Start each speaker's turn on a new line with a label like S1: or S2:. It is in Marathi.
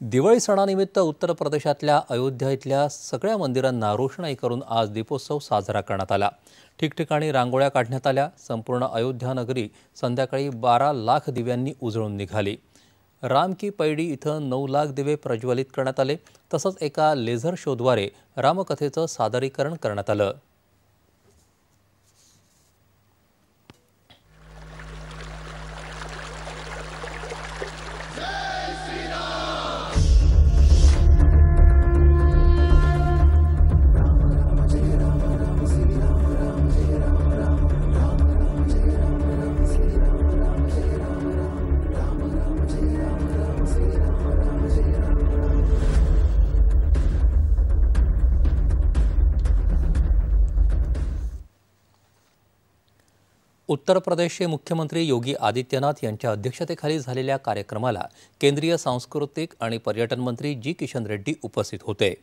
S1: दिवाळी सणानिमित्त उत्तर प्रदेशातल्या अयोध्या इथल्या सगळ्या मंदिरांना रोषणाई करून आज दीपोत्सव साजरा करण्यात आला। ठिकठिकाणी रांगोळ्या काढण्यात आल्या। संपूर्ण अयोध्या नगरी संध्याकाळी 12 लाख दिव्यांनी उजळून निघाली। राम की पैडी इथं 9 लाख दिवे प्रज्वलित करण्यात आले। तसंच एका लेझर शोद्वारे रामकथेचं सादरीकरण करण्यात आलं। उत्तर प्रदेशचे मुख्यमंत्री योगी आदित्यनाथ यांच्या अध्यक्षतेखाली झालेल्या कार्यक्रमाला केंद्रीय सांस्कृतिक आणि पर्यटन मंत्री जी किशन रेड्डी उपस्थित होते।